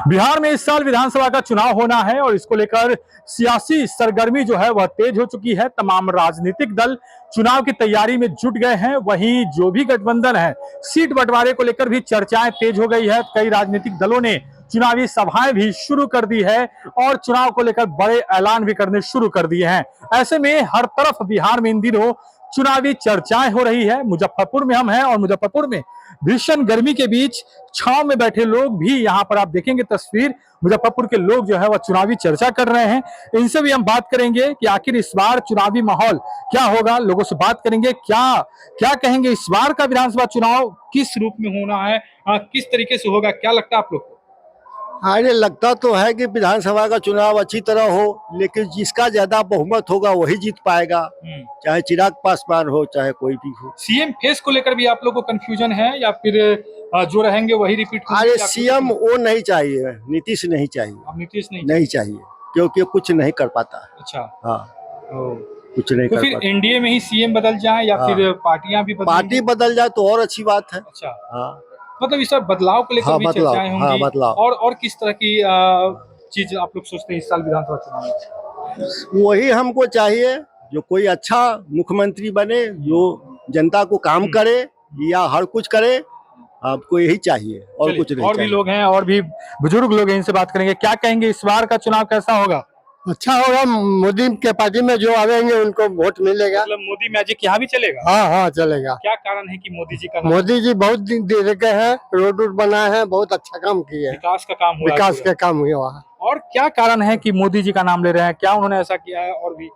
बिहार में इस साल विधानसभा का चुनाव होना है और इसको लेकर सियासी सरगर्मी जो है वह तेज हो चुकी है। तमाम राजनीतिक दल चुनाव की तैयारी में जुट गए हैं। वहीं जो भी गठबंधन है, सीट बंटवारे को लेकर भी चर्चाएं तेज हो गई है। कई राजनीतिक दलों ने चुनावी सभाएं भी शुरू कर दी है और चुनाव को लेकर बड़े ऐलान भी करने शुरू कर दिए हैं। ऐसे में हर तरफ बिहार में इन दिनों चुनावी चर्चाएं हो रही है। मुजफ्फरपुर में हम हैं और मुजफ्फरपुर में भीषण गर्मी के बीच छांव में बैठे लोग भी, यहाँ पर आप देखेंगे तस्वीर, मुजफ्फरपुर के लोग जो है वह चुनावी चर्चा कर रहे हैं। इनसे भी हम बात करेंगे कि आखिर इस बार चुनावी माहौल क्या होगा। लोगों से बात करेंगे क्या क्या कहेंगे, इस बार का विधानसभा चुनाव किस रूप में होना है, किस तरीके से होगा, क्या लगता है आप लोग को? अरे लगता तो है कि विधानसभा का चुनाव अच्छी तरह हो, लेकिन जिसका ज्यादा बहुमत होगा वही जीत पाएगा, चाहे चिराग पासवान हो चाहे कोई भी हो। सीएम फेस को लेकर भी आप लोग को कंफ्यूजन है या फिर जो रहेंगे वही रिपीट होंगे? अरे सीएम वो नहीं चाहिए, नीतीश नहीं चाहिए। अब नीतीश नहीं चाहिए क्योंकि कुछ नहीं कर पाता। अच्छा, हाँ, कुछ नहीं तो कर फिर पाता। एनडीए में ही सीएम बदल जाए या फिर पार्टियां भी पार्टी बदल जाए तो और अच्छी बात है। अच्छा, हाँ, मतलब इस बार बदलाव को लेकर भी चर्चाएं होंगी। हाँ, बदलाव। और किस तरह की चीज आप लोग सोचते हैं इस साल विधानसभा चुनाव में? वही हमको चाहिए, जो कोई अच्छा मुख्यमंत्री बने, जो जनता को काम करे या हर कुछ करे, आपको यही चाहिए और कुछ नहीं। और भी लोग हैं, और भी बुजुर्ग लोग हैं, इनसे बात करेंगे। क्या कहेंगे, इस बार का चुनाव कैसा होगा? अच्छा होगा। मोदी के पार्टी में जो आवेंगे उनको वोट मिलेगा। मतलब मोदी मैजिक यहाँ भी चलेगा? हाँ हाँ चलेगा। क्या कारण है कि मोदी जी का मोदी जी बहुत दिन दे के हैं, रोड बनाए हैं, बहुत अच्छा काम किए हैं। विकास का काम हुआ है विकास पूरा। का काम हुआ है। और क्या कारण है कि मोदी जी का नाम ले रहे हैं? क्या उन्होंने ऐसा किया है? और भी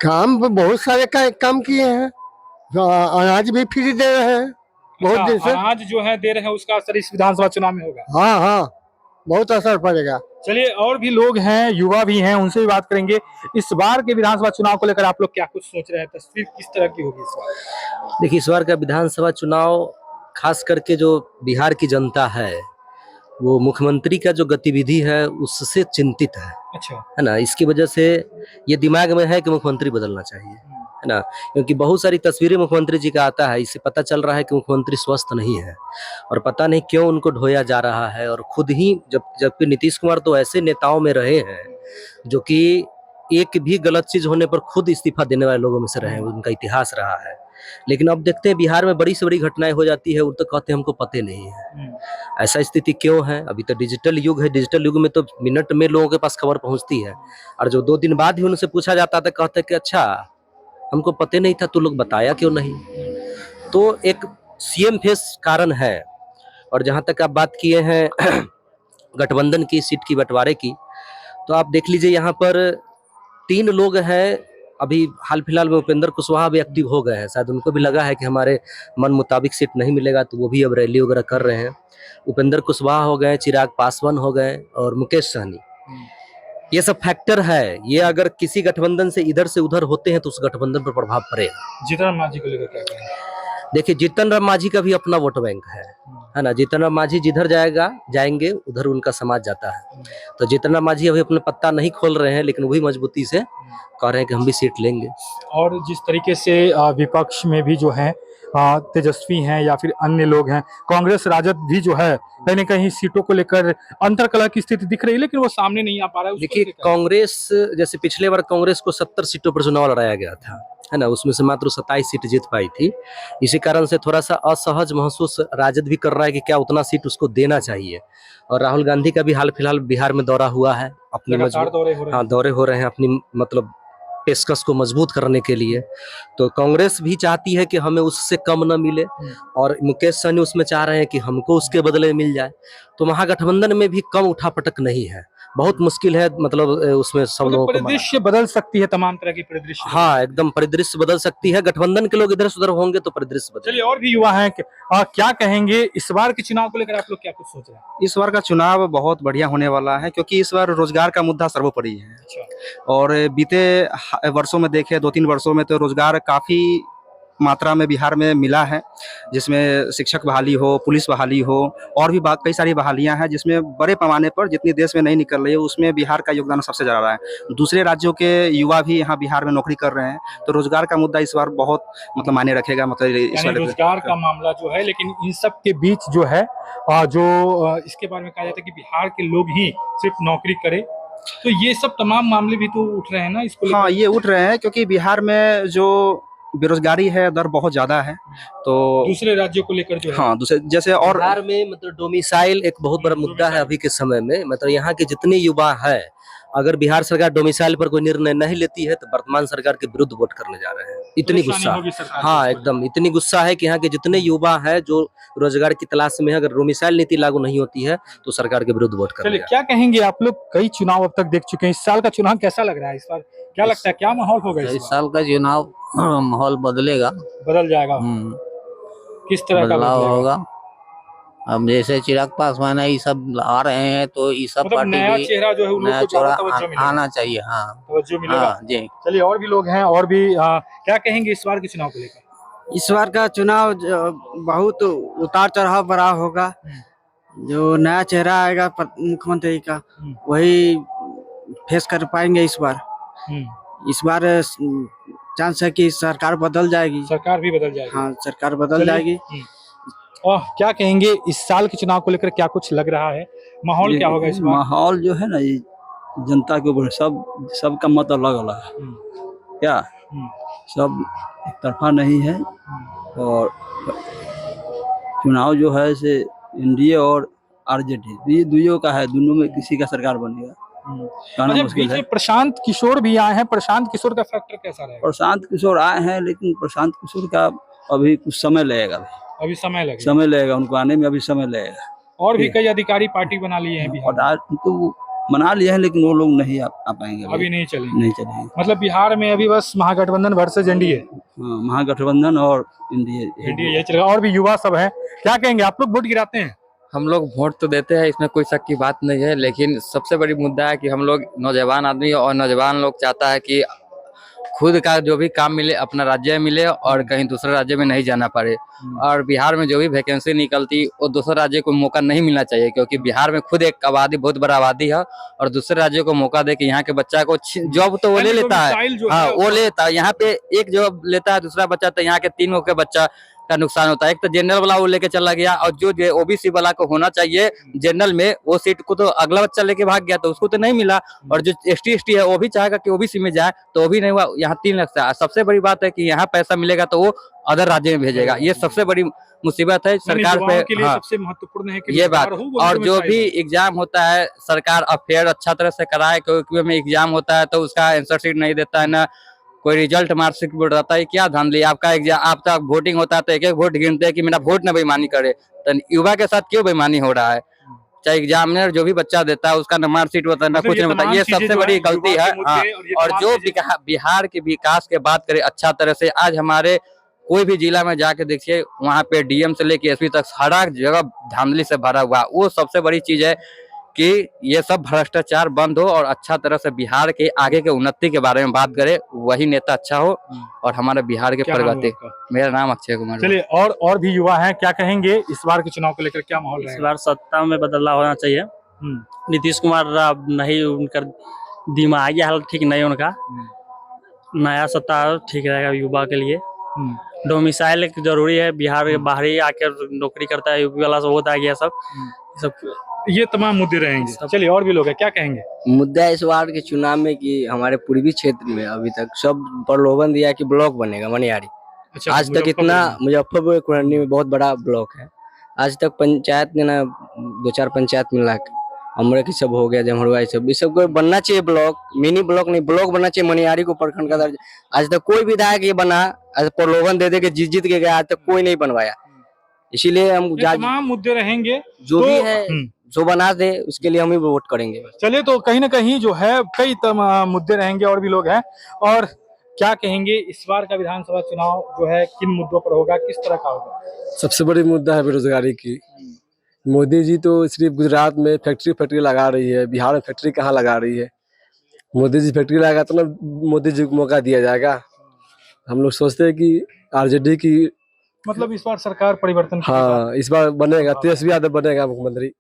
काम बहुत सारे काम किए हैं। अनाज भी फ्री दे रहे हैं बहुत दिन से। अनाज जो है दे रहे हैं, उसका असर इस विधानसभा चुनाव में होगा? हाँ हाँ, बहुत असर पड़ेगा। चलिए, और भी लोग हैं, युवा भी हैं, उनसे भी बात करेंगे। इस बार के विधानसभा चुनाव को लेकर आप लोग क्या कुछ सोच रहे हैं? तस्वीर किस तरह की होगी इस बार? देखिए, इस बार का विधानसभा चुनाव खास करके जो बिहार की जनता है वो मुख्यमंत्री का जो गतिविधि है उससे चिंतित है। अच्छा, है ना, इसकी वजह से ये दिमाग में है कि मुख्यमंत्री बदलना चाहिए, है ना, क्योंकि बहुत सारी तस्वीरें मुख्यमंत्री जी का आता है, इससे पता चल रहा है कि मुख्यमंत्री स्वस्थ नहीं है और पता नहीं क्यों उनको ढोया जा रहा है। और खुद ही जबकि नीतीश कुमार तो ऐसे नेताओं में रहे हैं जो कि एक भी गलत चीज होने पर खुद इस्तीफा देने वाले लोगों में से रहे हैं, उनका इतिहास रहा है। लेकिन अब देखते हैं बिहार में बड़ी से बड़ी घटनाएं हो जाती है, वो तो कहते हैं हमको पता नहीं है। ऐसा स्थिति क्यों है? अभी तो डिजिटल युग है, डिजिटल युग में तो मिनट में लोगों के पास खबर पहुंचती है और जो 2 दिन बाद ही उनसे पूछा जाता था कहते कि अच्छा हमको पता नहीं था, तू लोग बताया क्यों नहीं? तो एक सीएम फेस कारण है। और जहां तक आप बात किए हैं गठबंधन की सीट की बंटवारे की, तो आप देख लीजिए यहाँ पर 3 लोग हैं। अभी हाल फिलहाल में उपेंद्र कुशवाहा भी एक्टिव हो गए हैं, शायद उनको भी लगा है कि हमारे मन मुताबिक सीट नहीं मिलेगा, तो वो भी अब रैली वगैरह कर रहे हैं। उपेंद्र कुशवाहा हो गए, चिराग पासवान हो गए और मुकेश सहनी। ये सब फैक्टर है। ये अगर किसी गठबंधन से इधर से उधर होते हैं तो उस गठबंधन पर प्रभाव पड़ेगा। जीतन राम मांझी को लेकर क्या कहेंगे? देखिए, जीतन राम मांझी का भी अपना वोट बैंक है ना। जीतन राम मांझी जिधर जाएंगे उधर उनका समाज जाता है। तो जीतन राम मांझी अभी अपने पत्ता नहीं खोल रहे हैं, लेकिन वही मजबूती से कह रहे हैं कि हम भी सीट लेंगे। और जिस तरीके से विपक्ष में भी जो है तेजस्वी हैं या फिर अन्य लोग हैं, कांग्रेस राजद भी जो है कहीं न कहीं सीटों को लेकर अंतरकलह की स्थिति दिख रही है, लेकिन वो सामने नहीं आ पा रहा है। देखिए, कांग्रेस जैसे पिछले बार कांग्रेस को 70 सीटों पर चुनाव लड़ाया गया था, है ना, उसमें से मात्र 27 सीट जीत पाई थी। इसी कारण से थोड़ा सा असहज महसूस राजद भी कर रहा है कि क्या उतना सीट उसको देना चाहिए। और राहुल गांधी का भी हाल फिलहाल बिहार में दौरा हुआ है, अपने दौरे हो रहे हैं अपनी मतलब पेशकश को मजबूत करने के लिए। तो कांग्रेस भी चाहती है कि हमें उससे कम न मिले और मुकेश सहनी उसमें चाह रहे हैं कि हमको उसके बदले मिल जाए। तो महागठबंधन में भी कम उठापटक नहीं है, बहुत मुश्किल है, मतलब उसमें सब लोगों को परिदृश्य बदल सकती है, तमाम तरह की परिदृश्य। हाँ, एकदम परिदृश्य बदल सकती है। गठबंधन के लोग इधर से उधर होंगे तो परिदृश्य बदल। चलिए, और भी युवा हैं, क्या कहेंगे इस बार के चुनाव को लेकर आप लोग क्या कुछ सोच रहे हैं? इस बार का चुनाव बहुत बढ़िया होने वाला है क्योंकि इस बार रोजगार का मुद्दा सर्वोपरि है। और बीते वर्षों में देखे 2-3 वर्षों में तो रोजगार काफी मात्रा में बिहार में मिला है, जिसमें शिक्षक बहाली हो, पुलिस बहाली हो और भी कई सारी बहालियां हैं, जिसमें बड़े पैमाने पर जितनी देश में नहीं निकल रही है उसमें बिहार का योगदान सबसे ज़्यादा रहा है। दूसरे राज्यों के युवा भी यहाँ बिहार में नौकरी कर रहे हैं, तो रोजगार का मुद्दा इस बार बहुत मतलब मायने रखेगा। मतलब इस यानी वाले रोजगार का मामला जो है, लेकिन इन सब के बीच जो है इसके बारे में कहा जाता है कि बिहार के लोग ही सिर्फ नौकरी करें, तो ये सब तमाम मामले भी तो उठ रहे हैं ना इसको लेकर? हाँ, ये उठ रहे हैं क्योंकि बिहार में जो बेरोजगारी है दर बहुत ज्यादा है, तो दूसरे राज्यों को लेकर जो है। हाँ दूसरे जैसे और बिहार में मतलब डोमिसाइल एक बहुत बड़ा मुद्दा है अभी के समय में। मतलब यहाँ के जितने युवा है, अगर बिहार सरकार डोमिसाइल पर कोई निर्णय नहीं लेती है तो वर्तमान सरकार के विरुद्ध वोट करने जा रहे हैं। इतनी परेशानी गुस्सा, होगी सरकार को हाँ इसको एकदम इतनी गुस्सा है कि यहाँ के जितने युवा है जो रोजगार की तलाश में है, अगर डोमिसाइल नीति लागू नहीं होती है तो सरकार के विरुद्ध वोट चलिए, करेंगे। क्या कहेंगे आप लोग? कई चुनाव अब तक देख चुके हैं, इस साल का चुनाव कैसा लग रहा है? इस बार क्या लगता है, क्या माहौल होगा इस इस बार? साल का चुनाव माहौल बदलेगा। बदल जाएगा? किस तरह का बदलाव बदलेगा? होगा। अब जैसे चिराग पासवान है, ये सब आ रहे हैं तो ये सब मतलब पार्टी नया भी चेहरा जो है उन लोग नया को ज्यादा चौड़ा तवज्जो मिलेगा। आना चाहिए। हाँ तवज्जो मिलेगा। हाँ जी। चलिए, और भी लोग हैं, और भी क्या कहेंगे इस बार के चुनाव को लेकर? इस बार का चुनाव बहुत उतार चढ़ाव भरा होगा। जो नया चेहरा आएगा मुख्यमंत्री का, वही फेस कर पाएंगे इस बार। इस बार चांस है कि सरकार बदल जाएगी। सरकार भी बदल जाएगी। हाँ, सरकार बदल चलिए। जाएगी। और क्या कहेंगे इस साल के चुनाव को लेकर, क्या कुछ लग रहा है? माहौल क्या होगा इस बार? माहौल जो है ना, ये जनता के ऊपर सबका मत अलग अलग है। क्या सब एक तरफा नहीं है, और चुनाव जो है से एनडीए और आरजेडी ये दुइयों का है, दोनों में किसी का सरकार बनेगा कहना अच्छा, मुश्किल बीच है। में प्रशांत किशोर भी आए हैं, प्रशांत किशोर का फैक्टर कैसा रहेगा? प्रशांत किशोर आए हैं, लेकिन प्रशांत किशोर का अभी कुछ समय लगेगा। अभी समय लगेगा। उनको आने में अभी समय लगेगा। और भी कई अधिकारी पार्टी बना लिए हैं बिहार और आज तो बना लिए हैं, लेकिन वो लोग नहीं आ पाएंगे में। अभी नहीं चलेंगे। मतलब बिहार में अभी बस महागठबंधन वर्सेज एनडीए। हाँ, महागठबंधन और एनडीए ये चलेगा। और भी युवा सब है, क्या कहेंगे? आप लोग वोट गिराते हैं? हम लोग वोट तो देते हैं, इसमें कोई शक की बात नहीं है, लेकिन सबसे बड़ी मुद्दा है कि हम लोग नौजवान आदमी और नौजवान लोग चाहता है कि खुद का जो भी काम मिले अपना राज्य में मिले और कहीं दूसरे राज्य में नहीं जाना पड़े। और बिहार में जो भी वैकेंसी निकलती वो दूसरे राज्य को मौका नहीं मिलना चाहिए, क्योंकि बिहार में खुद एक आबादी बहुत बड़ा आबादी है और दूसरे राज्यों को मौका दे कि यहाँ के बच्चा को जॉब तो वो ले लेता है। हाँ, वो लेता है, यहाँ पे एक जॉब लेता है, दूसरा बच्चा तो यहाँ के तीनों के बच्चा का नुकसान होता है। एक तो जनरल वाला वो लेके चला गया, और जो ओबीसी वाला को होना चाहिए जनरल में वो सीट को तो अगला बच्चा लेके भाग गया, तो उसको तो नहीं मिला। और जो एसटी है वो भी चाहेगा कि ओबीसी में जाए, तो वो भी नहीं हुआ। यहाँ 3 लाख से सबसे बड़ी बात है कि यहाँ पैसा मिलेगा तो वो अदर राज्य में भेजेगा। ये सबसे बड़ी मुसीबत है सरकार पे। हाँ, सबसे महत्वपूर्ण है कि ये बात। और जो भी एग्जाम होता है सरकार अफेयर अच्छा तरह से कराए, क्योंकि में एग्जाम होता है तो उसका आंसर शीट नहीं देता है, ना कोई रिजल्ट मार्कशीट रहता है। क्या धांधली? आपका एग्जाम, आप तक वोटिंग होता है तो एक एक वोट गिनते हैं कि मेरा वोट न बेईमानी करे। तो युवा के साथ क्यों बेईमानी हो रहा है? चाहे एग्जामिनर जो भी बच्चा देता है उसका न मार्कशीट होता है ना कुछ नहीं होता। ये सबसे बड़ी गलती है। हाँ, और जो बिहार के विकास के बात करें अच्छा तरह से, आज हमारे कोई भी जिला में जाके देखिए, वहाँ पे डीएम से लेके एसपी तक हर जगह धांधली से भरा हुआ। वो सबसे बड़ी चीज है कि ये सब भ्रष्टाचार बंद हो और अच्छा तरह से बिहार के आगे के उन्नति के बारे में बात करे, वही नेता अच्छा हो और हमारे बिहार के प्रगति। मेरा नाम अक्षय कुमार। चलिए, और भी युवा हैं, क्या कहेंगे इस बार के चुनाव को लेकर, क्या माहौल रहेगा? इस बार सत्ता में बदलाव होना चाहिए। नीतीश कुमार अब नहीं, उनका दिमागी हालत ठीक नहीं है उनका। नया सत्ता ठीक रहेगा युवा के लिए। डोमिसाइल एक जरूरी है, बिहार के बाहर ही आकर नौकरी करता है, यूपी वाला सब होता है, सब ये तमाम मुद्दे रहेंगे। चलिए, और भी लोग हैं, क्या कहेंगे? मुद्दा इस बार के चुनाव में कि हमारे पूर्वी क्षेत्र में अभी तक सब प्रलोभन दिया कि ब्लॉक बनेगा मनियारी। अच्छा, आज तक इतना मुजफ्फरपुर कुरनी में बहुत बड़ा ब्लॉक है, आज तक पंचायत में ना 2-4 पंचायत मिला के अमरे की सब हो गया, जमहरुआ ये सब को बनना चाहिए ब्लॉक, मिनी ब्लॉक नहीं, ब्लॉक बनना चाहिए मनियारी को प्रखंड का दर्जा। आज तक कोई विधायक ये बना, आज प्रलोभन दे के जीत के गया, आज तक कोई नहीं बनवाया। इसीलिए हम तमाम मुद्दे रहेंगे, जो भी है जो बना दे उसके लिए हम ही वोट करेंगे। चलिए, तो कहीं ना कहीं जो है कई मुद्दे रहेंगे, और भी लोग हैं। और क्या कहेंगे इस बार का विधानसभा चुनाव जो है किन मुद्दों पर होगा, किस तरह का होगा? सबसे बड़ी मुद्दा है बेरोजगारी की। मोदी जी तो सिर्फ गुजरात में फैक्ट्री लगा रही है, बिहार में फैक्ट्री कहाँ लगा रही है? मोदी जी फैक्ट्री लगा तो ना मोदी जी को मौका दिया जाएगा। हम लोग सोचते हैं कि आरजेडी की। मतलब इस बार सरकार परिवर्तन की बात। हाँ, इस बार बनेगा, तेजस्वी यादव बनेगा मुख्यमंत्री।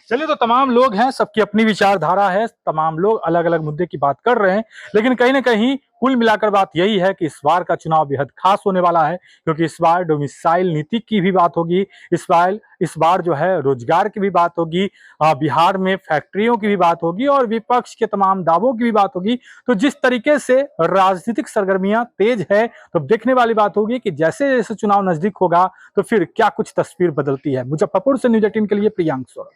चलिए, तो तमाम लोग हैं, सबकी अपनी विचारधारा है, तमाम लोग अलग अलग मुद्दे की बात कर रहे हैं, लेकिन कहीं ना कहीं कुल मिलाकर बात यही है कि इस बार का चुनाव बेहद खास होने वाला है, क्योंकि इस बार डोमिसाइल नीति की भी बात होगी, इस बार जो है रोजगार की भी बात होगी, बिहार में फैक्ट्रियों की भी बात होगी और विपक्ष के तमाम दावों की भी बात होगी। तो जिस तरीके से राजनीतिक सरगर्मियां तेज है, तो देखने वाली बात होगी कि जैसे जैसे चुनाव नजदीक होगा तो फिर क्या कुछ तस्वीर बदलती है। मुजफ्फरपुर से न्यूज़ 18 के लिए प्रियांक सौरभ।